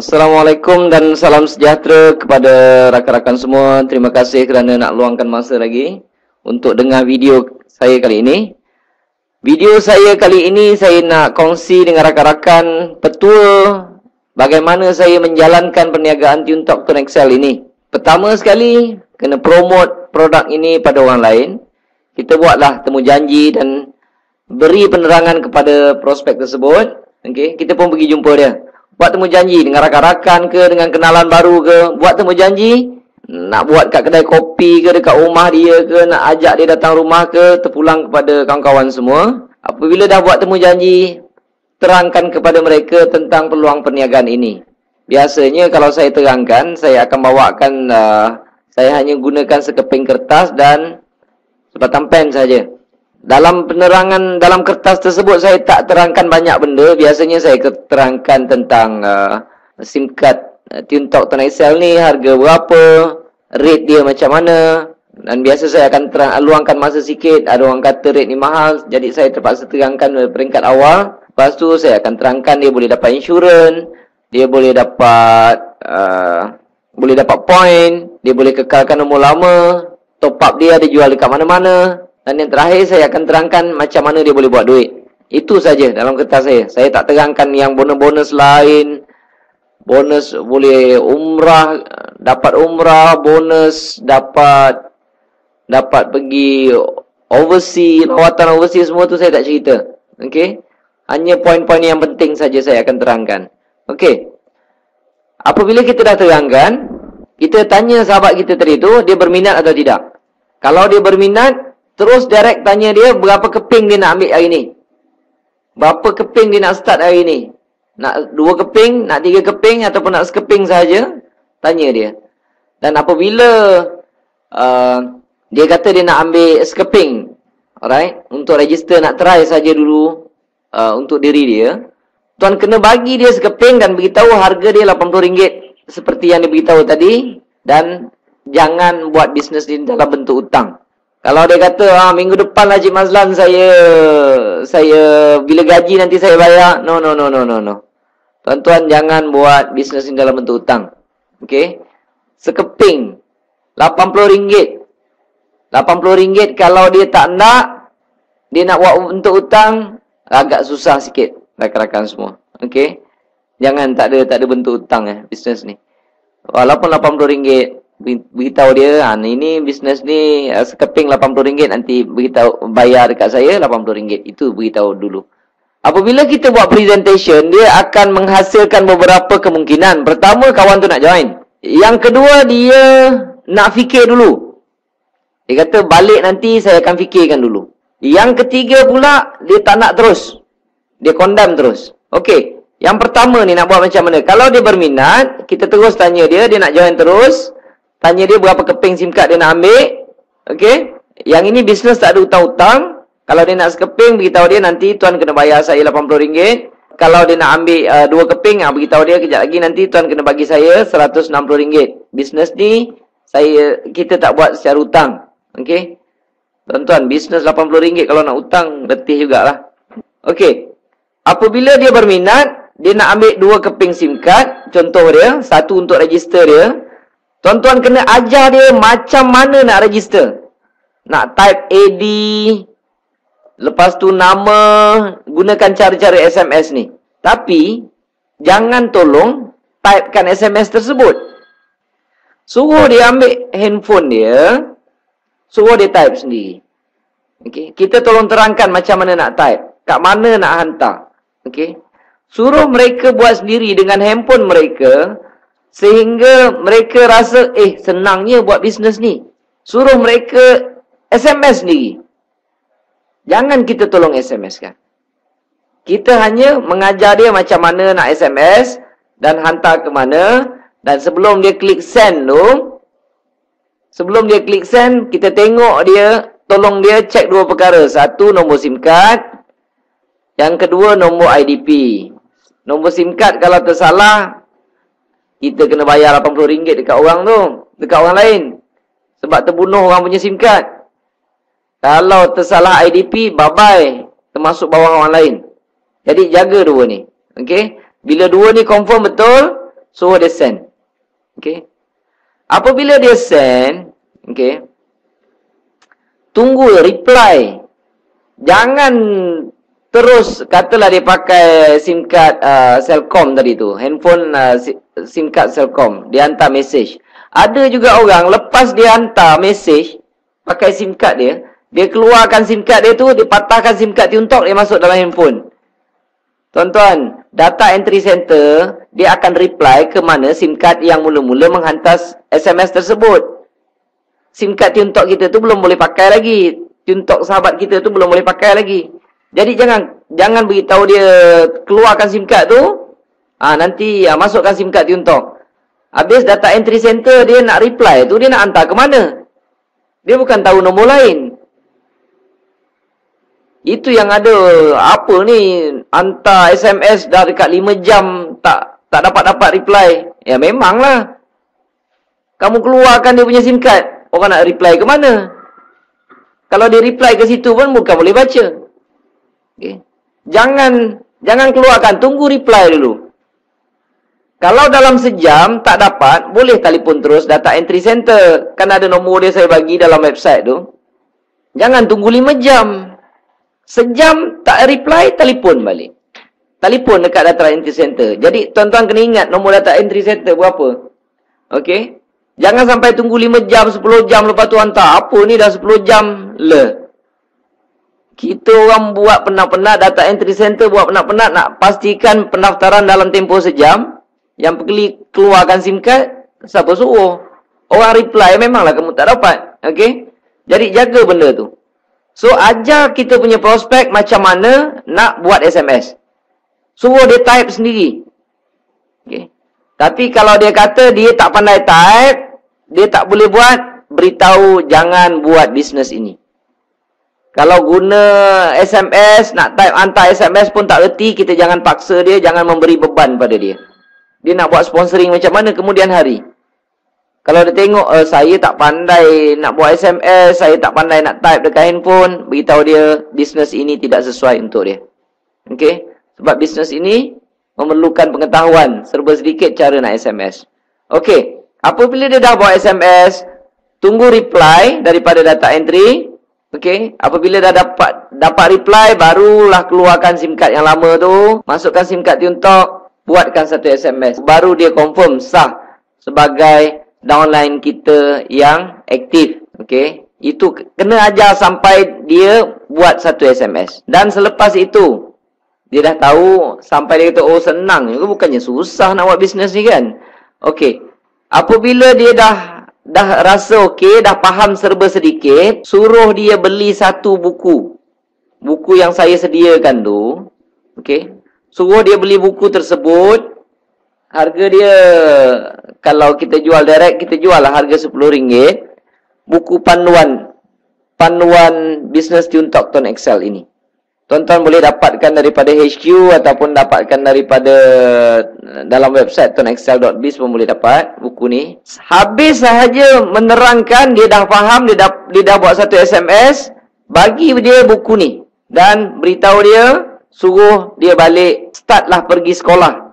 Assalamualaikum dan salam sejahtera kepada rakan-rakan semua. Terima kasih kerana nak luangkan masa lagi untuk dengar video saya kali ini. Video saya kali ini saya nak kongsi dengan rakan-rakan petua bagaimana saya menjalankan perniagaan TuneTalk Tune Excel ini. Pertama sekali, kena promote produk ini pada orang lain. Kita buatlah temu janji dan beri penerangan kepada prospek tersebut. Okey, kita pun pergi jumpa dia. Buat temu janji dengan rakan-rakan ke, dengan kenalan baru ke. Buat temu janji, nak buat kat kedai kopi ke, dekat rumah dia ke, nak ajak dia datang rumah ke, terpulang kepada kawan-kawan semua. Apabila dah buat temu janji, terangkan kepada mereka tentang peluang perniagaan ini. Biasanya kalau saya terangkan, saya akan bawakan, saya hanya gunakan sekeping kertas dan sebatang pen saja. Dalam penerangan dalam kertas tersebut saya tak terangkan banyak benda. Biasanya saya terangkan tentang SIM card TuneTalk Tune Excel ni harga berapa, rate dia macam mana. Dan biasa saya akan luangkan masa sikit. Ada orang kata rate ni mahal, jadi saya terpaksa terangkan peringkat awal. Lepas tu saya akan terangkan dia boleh dapat insurans, dia boleh dapat point, dia boleh kekalkan nombor lama, top up dia ada jual dekat mana-mana. Dan yang terakhir saya akan terangkan macam mana dia boleh buat duit. Itu saja dalam kertas saya. Saya tak terangkan yang bonus-bonus lain. Bonus boleh umrah, dapat umrah, bonus dapat pergi overseas, lawatan overseas, semua tu saya tak cerita. Okey? Hanya poin-poin yang penting saja saya akan terangkan. Okey. Apabila kita dah terangkan, kita tanya sahabat kita tadi tu dia berminat atau tidak. Kalau dia berminat, terus direct tanya dia berapa keping dia nak ambil hari ni. Berapa keping dia nak start hari ni. Nak 2 keping, nak 3 keping ataupun nak sekeping saja. Tanya dia. Dan apabila dia kata dia nak ambil sekeping, alright, untuk register nak try saja dulu untuk diri dia, tuan kena bagi dia sekeping dan beritahu harga dia RM80 seperti yang dia beritahu tadi. Dan jangan buat bisnes ni dalam bentuk hutang. Kalau dia kata, minggu depan lah Cik Mazlan saya bila gaji nanti saya bayar. No. Tuan-tuan jangan buat bisnes ini dalam bentuk hutang. Okey. Sekeping RM80. RM80 kalau dia tak nak, dia nak buat bentuk hutang, agak susah sikit rakan-rakan semua. Okey. Jangan tak ada bentuk hutang bisnes ni. Walaupun RM80, beritahu dia, ini bisnes ni sekeping RM80, nanti beritahu bayar dekat saya RM80. Itu beritahu dulu. Apabila kita buat presentation, dia akan menghasilkan beberapa kemungkinan. Pertama, kawan tu nak join. Yang kedua, dia nak fikir dulu. Dia kata balik nanti saya akan fikirkan dulu. Yang ketiga pula, dia tak nak terus. Dia condemn terus. Okey, yang pertama ni nak buat macam mana? Kalau dia berminat, kita terus tanya dia nak join terus. Tanya dia berapa keping SIM card dia nak ambil. Okey. Yang ini bisnes tak ada hutang-hutang. Kalau dia nak sekeping, beritahu dia nanti tuan kena bayar saya RM80. Kalau dia nak ambil 2 keping, beritahu dia kejap lagi nanti tuan kena bagi saya RM160. Bisnes ni kita tak buat secara hutang. Okey. Tuan-tuan, bisnes RM80 kalau nak hutang letih jugalah. Okey. Apabila dia berminat, dia nak ambil 2 keping SIM card, contoh dia, satu untuk register dia. Tuan-tuan kena ajar dia macam mana nak register. Nak type AD, lepas tu nama, gunakan cara-cara SMS ni. Tapi, jangan tolong typekan SMS tersebut. Suruh dia ambil handphone dia, suruh dia type sendiri. Okay. Kita tolong terangkan macam mana nak type, kat mana nak hantar. Okay. Suruh mereka buat sendiri dengan handphone mereka, sehingga mereka rasa, senangnya buat bisnes ni. Suruh mereka SMS sendiri. Jangan kita tolong SMS kan. Kita hanya mengajar dia macam mana nak SMS dan hantar ke mana. Dan sebelum dia klik send tu, kita tengok dia, tolong dia cek 2 perkara. Satu, nombor SIM card. Yang kedua, nombor IDP. Nombor SIM card kalau tersalah, kita kena bayar RM80 dekat orang tu, dekat orang lain. Sebab terbunuh orang punya SIM card. Kalau tersalah IDP, bye-bye. Termasuk bawah orang lain. Jadi jaga dua ni. Okey. Bila dua ni confirm betul, Suruh dia send. Okey. Apabila dia send, okey, tunggu reply. Jangan terus, katalah dia pakai SIM card Celcom tadi tu. Handphone SIM card Celcom. Dia hantar mesej. Ada juga orang, lepas dia hantar mesej, pakai SIM card dia, dia keluarkan SIM card dia tu, dia patahkan SIM card tiuntok, dia masuk dalam handphone. Tuan-tuan, data entry center, dia akan reply ke mana SIM card yang mula-mula menghantar SMS tersebut. SIM card tiuntok kita tu belum boleh pakai lagi. Tiuntok sahabat kita tu belum boleh pakai lagi. Jadi jangan beritahu dia keluarkan SIM card tu, nanti masukkan SIM card tiuntok. Habis data entry center dia nak reply tu, dia nak hantar ke mana? Dia bukan tahu nombor lain. Itu yang ada, apa ni, hantar SMS dah dekat 5 jam tak dapat reply. Ya memanglah. Kamu keluarkan dia punya SIM card, orang nak reply ke mana? Kalau dia reply ke situ pun bukan boleh baca. Okay. Jangan keluarkan, tunggu reply dulu. Kalau dalam sejam tak dapat, boleh telefon terus data entry center. Kan ada nombor dia saya bagi dalam website tu. Jangan tunggu 5 jam. Sejam tak reply, telefon balik. Telefon dekat data entry center. Jadi tuan-tuan kena ingat nombor data entry center berapa. Okey. Jangan sampai tunggu 5 jam, 10 jam lepas tu hantar. Apa ni dah 10 jam? Kita orang buat penat-penat, data entry center buat penat-penat nak pastikan pendaftaran dalam tempoh sejam. Yang pergi keluarkan SIM card, siapa suruh? Orang reply memanglah kamu tak dapat. Okey. Jadi jaga benda tu. So, ajar kita punya prospek macam mana nak buat SMS. Suruh dia type sendiri. Okay. Tapi kalau dia kata dia tak pandai type, dia tak boleh buat, beritahu jangan buat bisnes ini. Kalau guna SMS, nak type hantar SMS pun tak reti, kita jangan paksa dia, jangan memberi beban pada dia. Dia nak buat sponsoring macam mana kemudian hari. Kalau dia tengok, saya tak pandai nak buat SMS, saya tak pandai nak type dekat handphone, beritahu dia, bisnes ini tidak sesuai untuk dia. Okey? Sebab bisnes ini memerlukan pengetahuan, serba sedikit cara nak SMS. Okey. Apabila dia dah buat SMS, tunggu reply daripada data entry. Okey. Apabila dah dapat reply, barulah keluarkan SIM card yang lama tu, masukkan SIM card tiuntok, buatkan satu SMS. Baru dia confirm sah sebagai downline kita yang aktif. Okey. Itu kena ajar sampai dia buat satu SMS. Dan selepas itu, dia dah tahu sampai dia kata, oh senang juga, bukannya susah nak buat bisnes ni kan. Okey. Apabila dia dah rasa okey, dah faham serba sedikit, suruh dia beli satu buku. Buku yang saya sediakan tu. Okey. Suruh dia beli buku tersebut. Harga dia, kalau kita jual direct, kita jual lah harga RM10. Buku panduan bisnes tiuntok Tone Excel ini. Tuan-tuan boleh dapatkan daripada HQ ataupun dapatkan daripada dalam website toneexcel.biz pun boleh dapat buku ni. Habis sahaja menerangkan, dia dah faham, dia dah buat satu SMS, bagi dia buku ni dan beritahu dia, suruh dia balik, startlah pergi sekolah.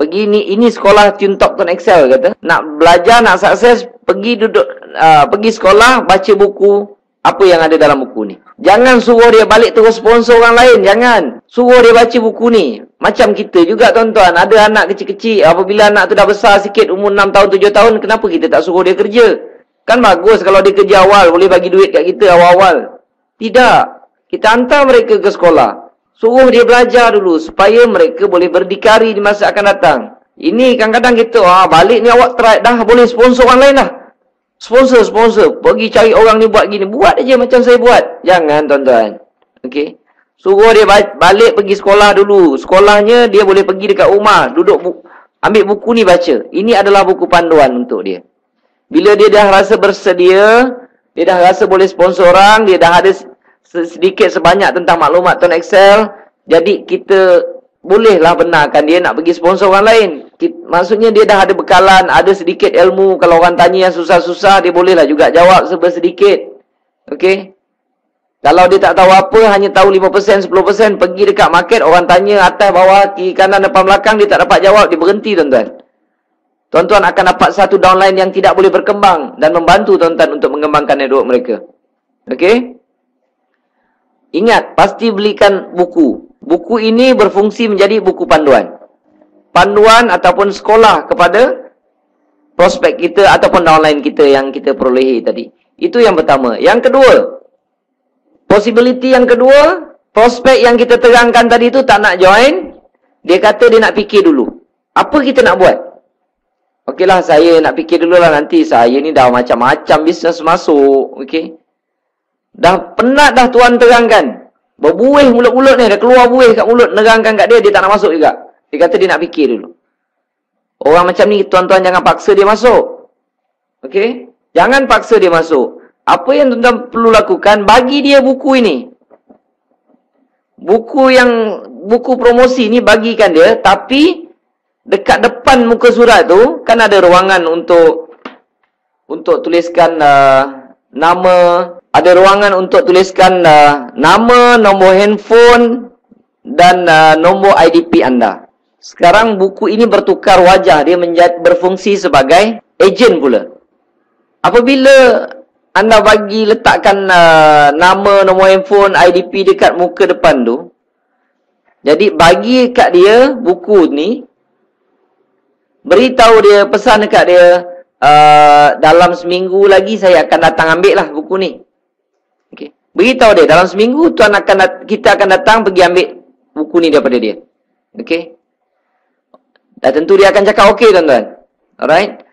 Pergi ini sekolah tiuntok Tone Excel kata. Nak belajar, nak sukses, pergi sekolah, baca buku apa yang ada dalam buku ni. Jangan suruh dia balik terus sponsor orang lain, jangan. Suruh dia baca buku ni. Macam kita juga tuan-tuan, ada anak kecil-kecil, apabila anak tu dah besar sikit, umur 6 tahun, 7 tahun, kenapa kita tak suruh dia kerja? Kan bagus kalau dia kerja awal, boleh bagi duit kat kita awal-awal. Tidak. Kita hantar mereka ke sekolah. Suruh dia belajar dulu supaya mereka boleh berdikari di masa akan datang. Ini kadang-kadang kita, balik ni awak try dah boleh sponsor orang lain dah. Sponsor. Pergi cari orang ni buat gini. Buat aja macam saya buat. Jangan tuan-tuan. Okey. Suruh dia balik pergi sekolah dulu. Sekolahnya dia boleh pergi dekat rumah. Duduk ambil buku ni baca. Ini adalah buku panduan untuk dia. Bila dia dah rasa bersedia, dia dah rasa boleh sponsor orang, dia dah ada sedikit sebanyak tentang maklumat Tone Excel, jadi kita bolehlah benarkan dia nak pergi sponsor orang lain. Maksudnya dia dah ada bekalan, ada sedikit ilmu. Kalau orang tanya yang susah-susah, dia bolehlah juga jawab serba sedikit. Okey. Kalau dia tak tahu apa, hanya tahu 5%, 10%, pergi dekat market, orang tanya atas, bawah, kiri, kanan, depan, belakang, dia tak dapat jawab, dia berhenti tuan-tuan. Tuan-tuan akan dapat satu downline yang tidak boleh berkembang dan membantu tuan-tuan untuk mengembangkan network mereka. Okey? Ingat, pasti belikan buku. Buku ini berfungsi menjadi buku panduan. Panduan ataupun sekolah kepada prospek kita ataupun downline kita yang kita perolehi tadi. Itu yang pertama. Yang kedua, possibility yang kedua, prospek yang kita terangkan tadi tu tak nak join, dia kata dia nak fikir dulu. Apa kita nak buat? Okeylah, saya nak fikir dulu lah, nanti saya ni dah macam-macam bisnes masuk. Okey. Dah penat dah tuan terangkan. Berbuih mulut-mulut ni, dah keluar buih kat mulut, nerangkan kat dia, dia tak nak masuk juga. Dia kata dia nak fikir dulu. Orang macam ni, tuan-tuan jangan paksa dia masuk. Okey? Jangan paksa dia masuk. Apa yang tuan-tuan perlu lakukan, bagi dia buku ini. Buku promosi ni bagikan dia, tapi dekat depan muka surat tu, kan ada ruangan untuk tuliskan nama. Ada ruangan untuk tuliskan nama, nombor handphone dan nombor IDP anda. Sekarang buku ini bertukar wajah. Dia berfungsi sebagai ejen pula. Apabila anda letakkan nama, nombor handphone, IDP dekat muka depan tu, jadi bagi kat dia buku ni, beritahu dia, pesan dekat dia, dalam seminggu lagi saya akan datang ambil lah buku ni. Okay. Beritahu dia, dalam seminggu kita akan datang pergi ambil buku ni daripada dia. Okey. Dan tentu dia akan cakap okey, tuan-tuan. Alright.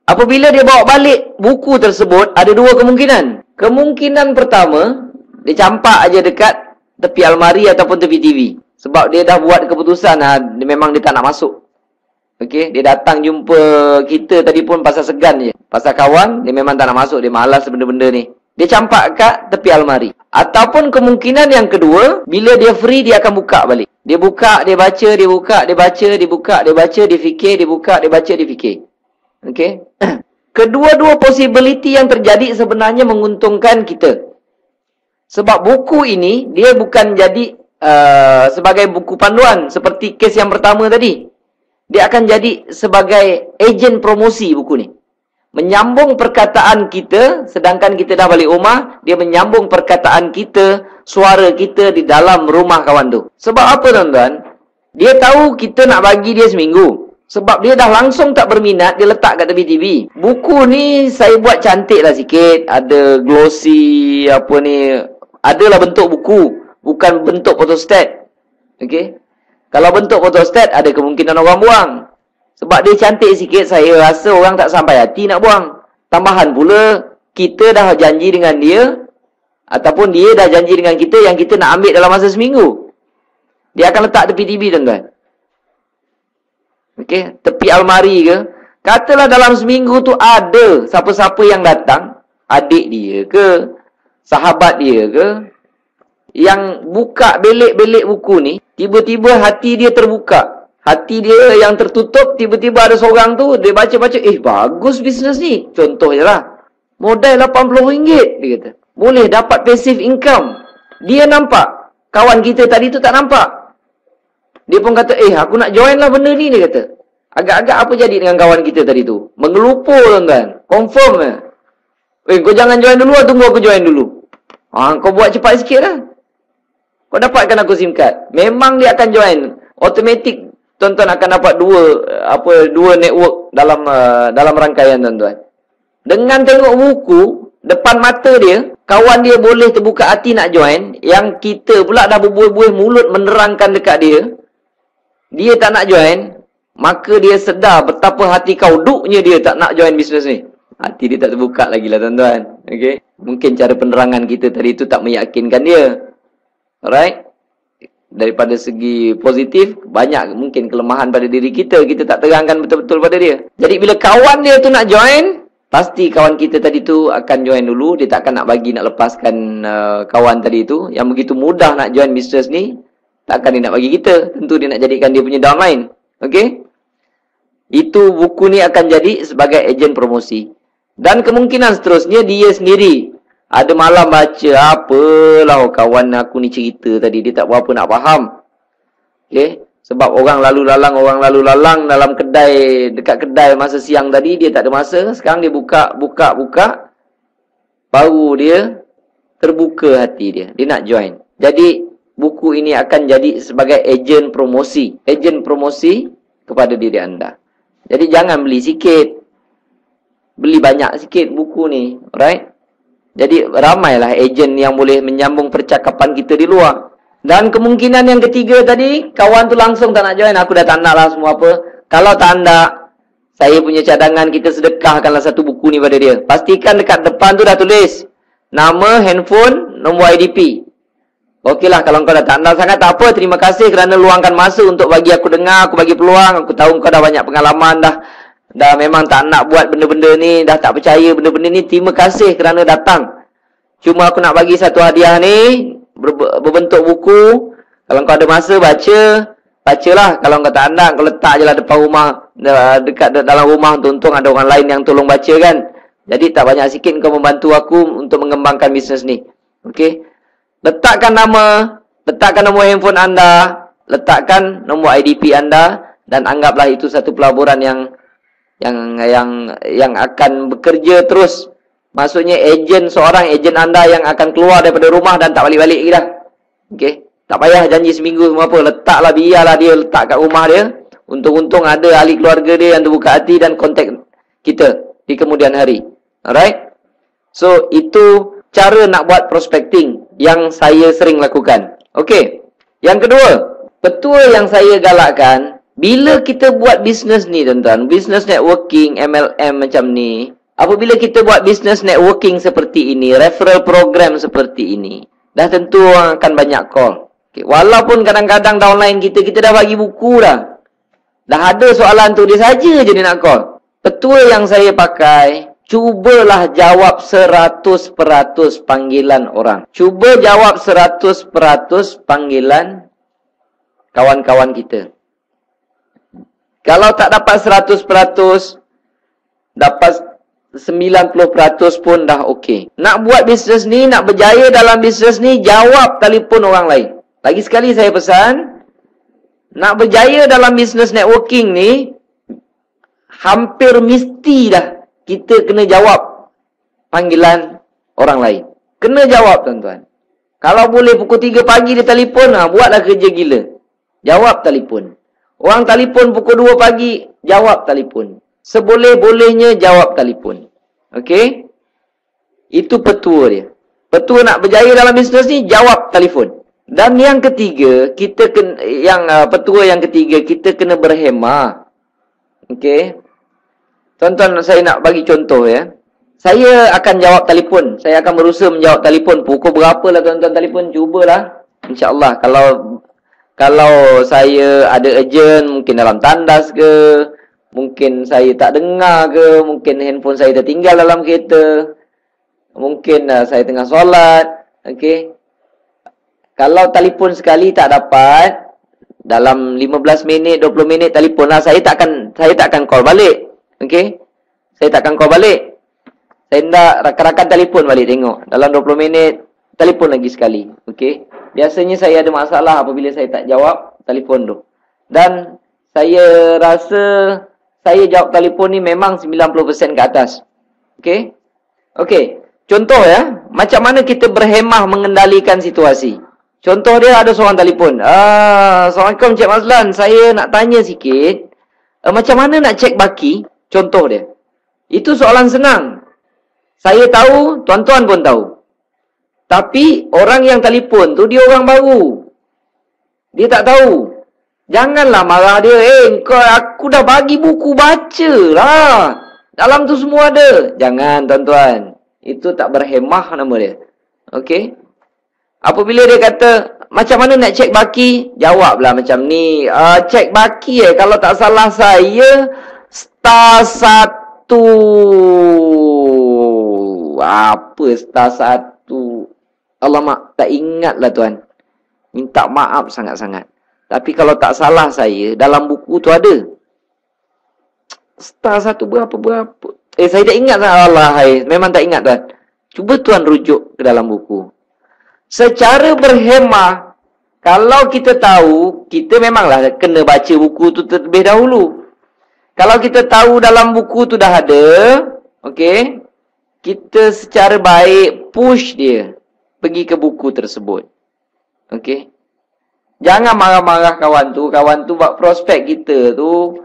Apabila dia bawa balik buku tersebut, ada dua kemungkinan. Kemungkinan pertama, dia campak aja dekat tepi almari ataupun tepi TV. Sebab dia dah buat keputusan, memang dia tak nak masuk. Okey, dia datang jumpa kita tadi pun pasal segan je. Pasal kawan, dia memang tak nak masuk, dia malas benda-benda ni. Dia campak kat tepi almari. Ataupun kemungkinan yang kedua, bila dia free, dia akan buka balik. Dia buka, dia baca, dia buka, dia baca, dia buka, dia baca, dia fikir, dia buka, dia baca, dia fikir. Okey. Kedua-dua possibility yang terjadi sebenarnya menguntungkan kita. Sebab buku ini, dia bukan jadi sebagai buku panduan. Seperti kes yang pertama tadi. Dia akan jadi sebagai ejen promosi buku ni. Menyambung perkataan kita, sedangkan kita dah balik rumah, dia menyambung perkataan kita, suara kita di dalam rumah kawan tu. Sebab apa, tuan-tuan? Dia tahu kita nak bagi dia seminggu. Sebab dia dah langsung tak berminat, dia letak kat tepi TV. Buku ni saya buat cantik lah sikit. Ada glossy, apa ni. Adalah bentuk buku, bukan bentuk photostat. Okey? Kalau bentuk photostat, ada kemungkinan orang buang. Sebab dia cantik sikit, saya rasa orang tak sampai hati nak buang. Tambahan pula, kita dah janji dengan dia, ataupun dia dah janji dengan kita yang kita nak ambil dalam masa seminggu. Dia akan letak tepi TV, tuan-tuan. Okey, tepi almari ke. Katalah dalam seminggu tu ada siapa-siapa yang datang, adik dia ke, sahabat dia ke, yang buka belik-belik buku ni, tiba-tiba hati dia terbuka. Hati dia yang tertutup, tiba-tiba ada seorang tu, dia baca-baca, bagus bisnes ni. Contoh je lah. Modal RM80, dia kata. Boleh dapat passive income. Dia nampak. Kawan kita tadi tu tak nampak. Dia pun kata, aku nak join lah benda ni, dia kata. Agak-agak apa jadi dengan kawan kita tadi tu? Mengelupur, tuan-tuan. Confirm lah. Kau jangan join dulu, tunggu aku join dulu. Kau buat cepat sikit lah. Kau dapatkan aku SIM card. Memang dia akan join. Automatic, tuan-tuan akan dapat dua network dalam rangkaian, tuan-tuan. Dengan tengok buku depan mata dia, kawan dia boleh terbuka hati nak join, yang kita pula dah berbuih-buih mulut menerangkan dekat dia, dia tak nak join, maka dia sedar betapa hati kau duknya dia tak nak join bisnes ni. Hati dia tak terbuka lagi lah, tuan-tuan. Okay? Mungkin cara penerangan kita tadi tu tak meyakinkan dia. Alright? Daripada segi positif, banyak mungkin kelemahan pada diri kita. Kita tak terangkan betul-betul pada dia. Jadi bila kawan dia tu nak join, pasti kawan kita tadi tu akan join dulu. Dia takkan nak lepaskan kawan tadi tu yang begitu mudah nak join bisnes ni. Takkan dia nak bagi kita. Tentu dia nak jadikan dia punya downline. Okay? Itu buku ni akan jadi sebagai ejen promosi. Dan kemungkinan seterusnya dia sendiri ada malam baca, apalah kawan aku ni cerita tadi, dia tak berapa nak faham. Okay? Sebab orang lalu lalang dalam kedai, dekat kedai masa siang tadi, dia tak ada masa. Sekarang dia buka. Baru dia terbuka hati dia. Dia nak join. Jadi, buku ini akan jadi sebagai ejen promosi. Ejen promosi kepada diri anda. Jadi, jangan beli sikit. Beli banyak sikit buku ni. Alright? Jadi, ramailah ejen yang boleh menyambung percakapan kita di luar. Dan kemungkinan yang ketiga tadi, kawan tu langsung tak nak join. Aku dah tak nak lah semua apa. Kalau tak nak, saya punya cadangan, kita sedekahkanlah satu buku ni pada dia. Pastikan dekat depan tu dah tulis nama, handphone, nombor IDP. Okeylah, kalau kau dah tak nak sangat, tak apa. Terima kasih kerana luangkan masa untuk bagi aku dengar, aku bagi peluang. Aku tahu kau dah banyak pengalaman dah memang tak nak buat benda-benda ni, dah tak percaya benda-benda ni. Terima kasih kerana datang. Cuma aku nak bagi satu hadiah ni, berbentuk buku. Kalau kau ada masa bacalah. Kalau kau tak nak, kau letak je lah depan rumah, dekat dalam rumah. Untung ada orang lain yang tolong baca kan. Jadi tak banyak sikit kau membantu aku untuk mengembangkan bisnes ni. Okey. Letakkan nama, letakkan nombor handphone anda, letakkan nombor IDP anda, dan anggaplah itu satu pelaburan yang akan bekerja terus. Maksudnya seorang ejen anda yang akan keluar daripada rumah dan tak balik-balik lagi dah. Okey. Tak payah janji seminggu semua apa. Letaklah, biarlah dia letak kat rumah dia. Untung-untung ada ahli keluarga dia yang terbuka hati dan kontak kita di kemudian hari. Alright? So, itu cara nak buat prospecting yang saya sering lakukan. Okey. Yang kedua, petua yang saya galakkan, bila kita buat bisnes ni tuan-tuan, bisnes networking, MLM macam ni, apabila kita buat bisnes networking seperti ini, referral program seperti ini, dah tentu orang akan banyak call. Okay. Walaupun kadang-kadang downline kita dah bagi buku dah. Dah ada soalan tu, dia saja je dia nak call. Petua yang saya pakai, cubalah jawab 100% panggilan orang. Cuba jawab 100% panggilan kawan-kawan kita. Kalau tak dapat 100%, dapat 90% pun dah okey. Nak buat bisnes ni, nak berjaya dalam bisnes ni, jawab telefon orang lain. Lagi sekali saya pesan, nak berjaya dalam bisnes networking ni, hampir mesti dah kita kena jawab panggilan orang lain. Kena jawab tuan-tuan. Kalau boleh pukul 3 pagi dia telefon, buatlah kerja gila. Jawab telefon. Orang telefon pukul 2 pagi, jawab telefon. Seboleh-bolehnya jawab telefon. Okey? Itu petua dia. Petua nak berjaya dalam bisnes ni, jawab telefon. Dan yang ketiga, petua yang ketiga, kita kena berhemah. Okey? Tuan-tuan, saya nak bagi contoh ya. Saya akan jawab telefon. Saya akan berusaha menjawab telefon. Pukul berapa lah tuan-tuan telefon? Cubalah. InsyaAllah. Kalau saya ada urgent, mungkin dalam tandas ke, mungkin saya tak dengar ke, mungkin handphone saya tertinggal dalam kereta, mungkin saya tengah solat. Okey. Kalau telefon sekali tak dapat, dalam 15 minit, 20 minit telefon lah, saya takkan call balik. Okey. Saya takkan call balik. Saya nak rakan-rakan telefon balik tengok. Dalam 20 minit, telefon lagi sekali. Okey. Biasanya saya ada masalah apabila saya tak jawab telefon tu. Dan saya rasa saya jawab telefon ni memang 90% ke atas. Okey? Okey. Contoh ya, macam mana kita berhemah mengendalikan situasi. Contoh dia, ada seorang telefon. Assalamualaikum Cik Mazlan, saya nak tanya sikit. Macam mana nak cek baki? Contoh dia. Itu soalan senang. Saya tahu, tuan-tuan pun tahu. Tapi orang yang telefon tu, dia orang baru. Dia tak tahu. Janganlah marah dia. Aku dah bagi buku, baca lah. Dalam tu semua ada. Jangan tuan-tuan. Itu tak berhemah nama dia. Okey. Apabila dia kata, macam mana nak cek baki? Jawablah macam ni. Cek baki kalau tak salah saya, star 1. Apa star 1? Alamak, tak ingatlah tuan. Minta maaf sangat-sangat. Tapi kalau tak salah saya, dalam buku tu ada. Star 1 berapa? Saya tak ingat lah. Memang tak ingat tuan. Cuba tuan rujuk ke dalam buku. Secara berhemah, Kalau kita tahu, kita memanglah kena baca buku tu terlebih dahulu. Kalau kita tahu dalam buku tu dah ada, okey, kita secara baik push dia pergi ke buku tersebut. Okey. Jangan marah-marah kawan tu buat prospek kita tu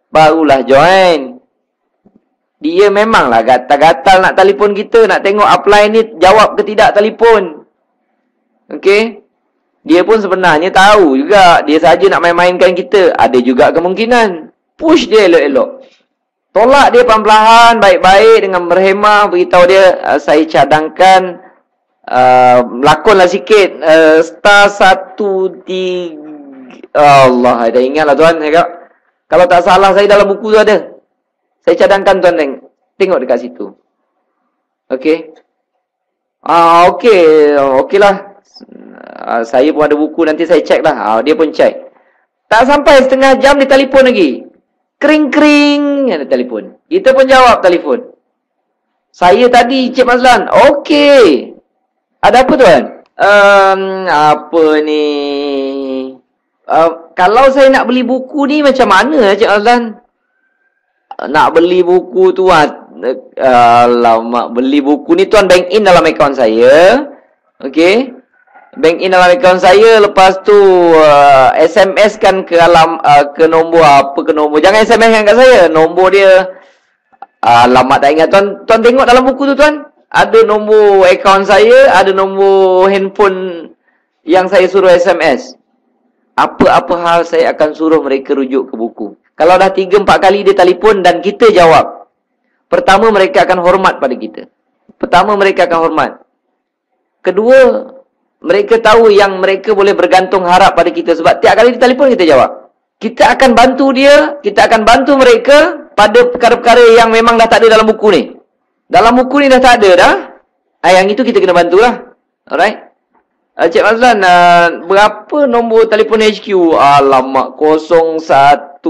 barulah join. Dia memanglah gatal-gatal nak telefon kita, nak tengok apply ni jawab ke tidak telefon. Okey. Dia pun sebenarnya tahu juga, dia saja nak main-mainkan kita. Ada juga kemungkinan. Push dia elok-elok. Tolak dia perlahan, baik-baik dengan berhemah. Beritahu dia, saya cadangkan, lakonlah sikit. Star 1, 3. Allah, dah ingatlah tuan. Kalau tak salah, saya dalam buku tu ada. Saya cadangkan tuan, tengok dekat situ. Okey. Okey lah. Saya pun ada buku, nanti saya cek lah. Dia pun cek. Tak sampai setengah jam dia telefon lagi. Kring-kring ada telefon. Kita pun jawab telefon. Saya tadi Cik Mazlan. Okey. Ada apa tuan? Apa ni? Kalau saya nak beli buku ni macam mana Cik Mazlan? Nak beli buku tu alamak, beli buku ni tuan bank in dalam akaun saya. Okey. Bank in dalam akaun saya, lepas tu SMS kan ke alam ke nombor ke nombor. Jangan SMS kan kat saya. Nombor dia alamat tak ingat tuan. Tuan tengok dalam buku tu tuan. Ada nombor akaun saya, ada nombor handphone yang saya suruh SMS. Apa-apa hal saya akan suruh mereka rujuk ke buku. Kalau dah 3-4 kali dia telefon dan kita jawab, pertama mereka akan hormat pada kita. Kedua, mereka tahu yang mereka boleh bergantung harap pada kita. Sebab tiap kali dia telefon kita jawab. Kita akan bantu dia, kita akan bantu mereka pada perkara-perkara yang memang dah tak ada dalam buku ni. Dalam buku ni dah tak ada dah. Yang itu kita kena bantulah. Alright. Cik Mazlan, berapa nombor telefon HQ? Alamak, 0105,000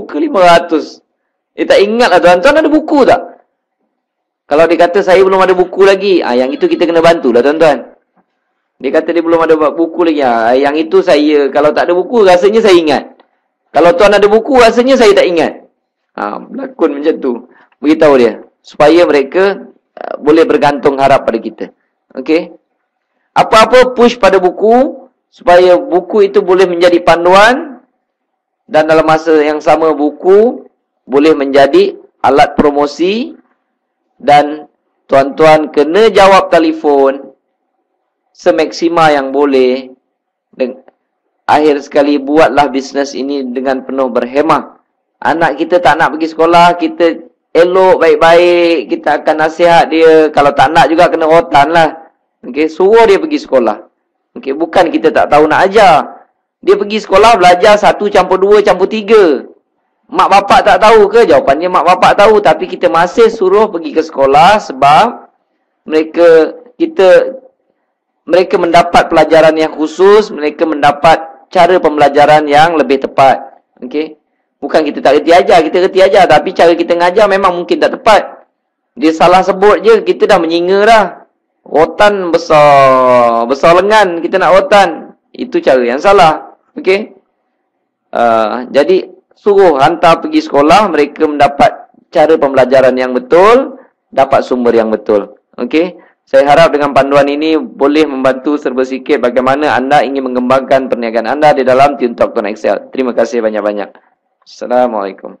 ke 500. Tak ingat lah tuan. Tuan ada buku tak? Kalau dia kata saya belum ada buku lagi, yang itu kita kena bantulah tuan-tuan. Dia kata dia belum ada buku lagi. Yang itu saya, kalau tak ada buku, rasanya saya ingat. Kalau tuan ada buku, rasanya saya tak ingat. Berlakon macam tu. Beritahu dia. Supaya mereka boleh bergantung harap pada kita. Okey. Apa-apa push pada buku, supaya buku itu boleh menjadi panduan. Dan dalam masa yang sama, buku boleh menjadi alat promosi. Dan tuan-tuan kena jawab telefon semaksima yang boleh. Akhir sekali, buatlah bisnes ini dengan penuh berhemah. Anak kita tak nak pergi sekolah, kita elok baik-baik, kita akan nasihat dia. Kalau tak nak juga kena rotan lah. Okay, suruh dia pergi sekolah. Okay, bukan kita tak tahu nak ajar. Dia pergi sekolah belajar 1+2+3. Mak bapak tak tahu ke? Jawapannya mak bapak tahu. Tapi kita masih suruh pergi ke sekolah sebab mereka mendapat pelajaran yang khusus. Mereka mendapat cara pembelajaran yang lebih tepat. Okey. Bukan kita tak reti ajar. Kita reti ajar. Tapi cara kita ngajar memang mungkin tak tepat. Dia salah sebut je. Kita dah menyinga dah. Rotan besar. Besar lengan. Kita nak rotan. Itu cara yang salah. Okey. Jadi suruh hantar pergi sekolah, mereka mendapat cara pembelajaran yang betul, dapat sumber yang betul. Okey. Saya harap dengan panduan ini boleh membantu serba sikit bagaimana anda ingin mengembangkan perniagaan anda di dalam TuneTalk Tuan Excel. Terima kasih banyak-banyak. Assalamualaikum.